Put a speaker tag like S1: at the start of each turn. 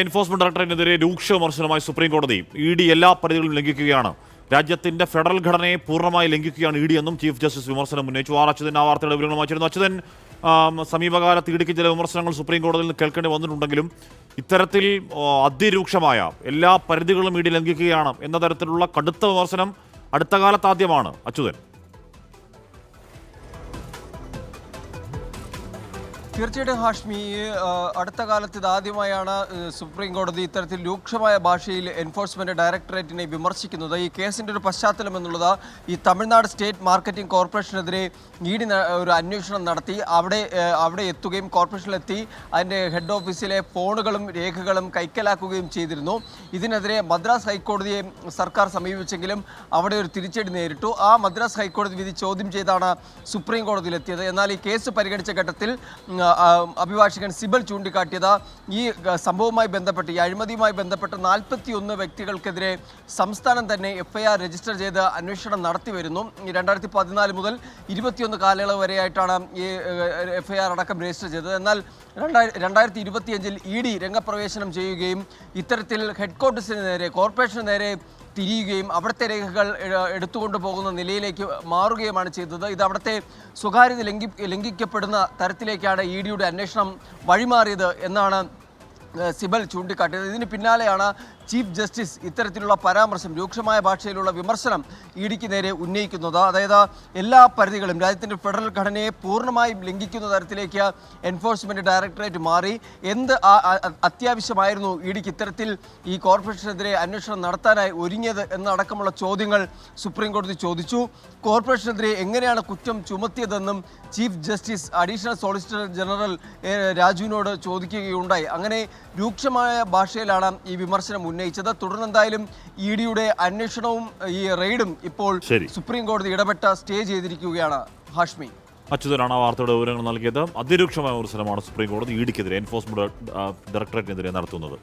S1: Enforcement ഡയറക്ടറേറ്റിനെതിരെ രൂക്ഷ വിമർശനമായി supreme കോടതി. ED. എല്ലാ പരിധികളും ലംഘിക്കുകയാണ്, രാജ്യത്തിന്റെ ഫെഡറൽ ഘടനയെ പൂർണ്ണമായി ലംഘിക്കുകയാണ് ഇ.ഡി. എന്നും ചീഫ് ജസ്റ്റിസ് വിമർശനം ഉന്നയിച്ചു. അച്യുതൻ ആ വാർത്തയുടെ വിവരങ്ങളുമായി ചേരുന്നു. അച്യുതൻ, സമീപകാലത്ത് ഇടുക്കി ചില വിമർശനങ്ങൾ സുപ്രീം കോടതിയിൽ നിന്ന് കേൾക്കേണ്ടി വന്നിട്ടുണ്ടെങ്കിലും ഇത്തരത്തിൽ അതിരൂക്ഷമായ എല്ലാ പരിധികളും ഇ.ഡി. ലംഘിക്കുകയാണ് എന്ന തരത്തിലുള്ള കടുത്ത വിമർശനം അടുത്ത കാലത്ത് ആദ്യമാണ് അച്യുതൻ.
S2: തീർച്ചയായിട്ടും ഹാഷ്മി, അടുത്ത കാലത്ത് ഇതാദ്യമായാണ് സുപ്രീം കോടതി ഇത്തരത്തിൽ രൂക്ഷമായ ഭാഷയിൽ എൻഫോഴ്സ്മെന്റ് ഡയറക്ടറേറ്റിനെ വിമർശിക്കുന്നത്. ഈ കേസിൻ്റെ ഒരു പശ്ചാത്തലം എന്നുള്ളത് ഈ തമിഴ്നാട് സ്റ്റേറ്റ് മാർക്കറ്റിംഗ് കോർപ്പറേഷനെതിരെ ഇ.ഡി. ഒരു അന്വേഷണം നടത്തി അവിടെ എത്തുകയും കോർപ്പറേഷനിലെത്തി അതിൻ്റെ ഹെഡ് ഓഫീസിലെ ഫോണുകളും രേഖകളും കൈക്കലാക്കുകയും ചെയ്തിരുന്നു. ഇതിനെതിരെ മദ്രാസ് ഹൈക്കോടതിയെ സർക്കാർ സമീപിച്ചെങ്കിലും അവിടെ ഒരു തിരിച്ചടി നേരിട്ടു. ആ മദ്രാസ് ഹൈക്കോടതി വിധി ചോദ്യം ചെയ്താണ് സുപ്രീം കോടതിയിലെത്തിയത്. എന്നാൽ ഈ കേസ് പരിഗണിച്ച ഘട്ടത്തിൽ അഭിഭാഷകൻ സിബൽ ചൂണ്ടിക്കാട്ടിയത് ഈ സംഭവവുമായി ബന്ധപ്പെട്ട്, ഈ അഴിമതിയുമായി ബന്ധപ്പെട്ട് 41 വ്യക്തികൾക്കെതിരെ സംസ്ഥാനം തന്നെ FIR രജിസ്റ്റർ ചെയ്ത് അന്വേഷണം നടത്തി വരുന്നു. 2014 മുതൽ 21 കാലയളവ് വരെയായിട്ടാണ് ഈ FIR അടക്കം രജിസ്റ്റർ ചെയ്തത്. എന്നാൽ 2025-ൽ ഇ.ഡി. രംഗപ്രവേശനം ചെയ്യുകയും ഇത്തരത്തിൽ ഹെഡ്ക്വാർട്ടേഴ്സിന് നേരെ, കോർപ്പറേഷന് നേരെ തിരിയുകയും അവിടുത്തെ രേഖകൾ എടുത്തുകൊണ്ടു പോകുന്ന നിലയിലേക്ക് മാറുകയുമാണ് ചെയ്തത്. ഇത് അവിടുത്തെ സ്വകാര്യത ലംഘിക്കപ്പെടുന്ന തരത്തിലേക്കാണ് ഇ.ഡിയുടെ അന്വേഷണം വഴിമാറിയത് എന്നാണ് സിബൽ ചൂണ്ടിക്കാട്ടിയത്. ഇതിന് പിന്നാലെയാണ് ചീഫ് ജസ്റ്റിസ് ഇത്തരത്തിലുള്ള പരാമർശം, രൂക്ഷമായ ഭാഷയിലുള്ള വിമർശനം ഇ.ഡിക്ക് നേരെ ഉന്നയിക്കുന്നത്. അതായത് എല്ലാ പരിധികളും, രാജ്യത്തിൻ്റെ ഫെഡറൽ ഘടനയെ പൂർണ്ണമായും ലംഘിക്കുന്ന തരത്തിലേക്ക് എൻഫോഴ്സ്മെൻറ്റ് ഡയറക്ടറേറ്റ് മാറി. എന്ത് അത്യാവശ്യമായിരുന്നു ഇ.ഡിക്ക് ഇത്തരത്തിൽ ഈ കോർപ്പറേഷനെതിരെ അന്വേഷണം നടത്താനായി ഒരുങ്ങിയത് എന്നടക്കമുള്ള ചോദ്യങ്ങൾ സുപ്രീം കോടതി ചോദിച്ചു. കോർപ്പറേഷനെതിരെ എങ്ങനെയാണ് കുറ്റം ചുമത്തിയതെന്നും chief justice additional solicitor general രാജുവിനോട് ചോദിക്കുകയുണ്ടായി. അങ്ങനെ രൂക്ഷമായ ഭാഷയിലാണ് ഈ വിമർശനം ഉന്നയിച്ചത്. തുടർന്ന് എന്തായാലും ഇ.ഡിയുടെ അന്വേഷണവും ഈ റെയ്ഡും ഇപ്പോൾ സുപ്രീം കോടതി ഇടപെട്ട് സ്റ്റേ ചെയ്തിരിക്കുകയാണ്. ഹാഷ്മി,
S1: അച്യുതനാണ് ആ വാർത്തയുടെ വിവരങ്ങൾ നൽകിയത്. അതിരൂക്ഷമായ വിമർശനമാണ് സുപ്രീം കോടതി ഇ.ഡിക്കെതിരെ, എൻഫോഴ്സ്മെന്റ് ഡയറക്ടറേറ്റിനെതിരെ നടത്തുന്നത്.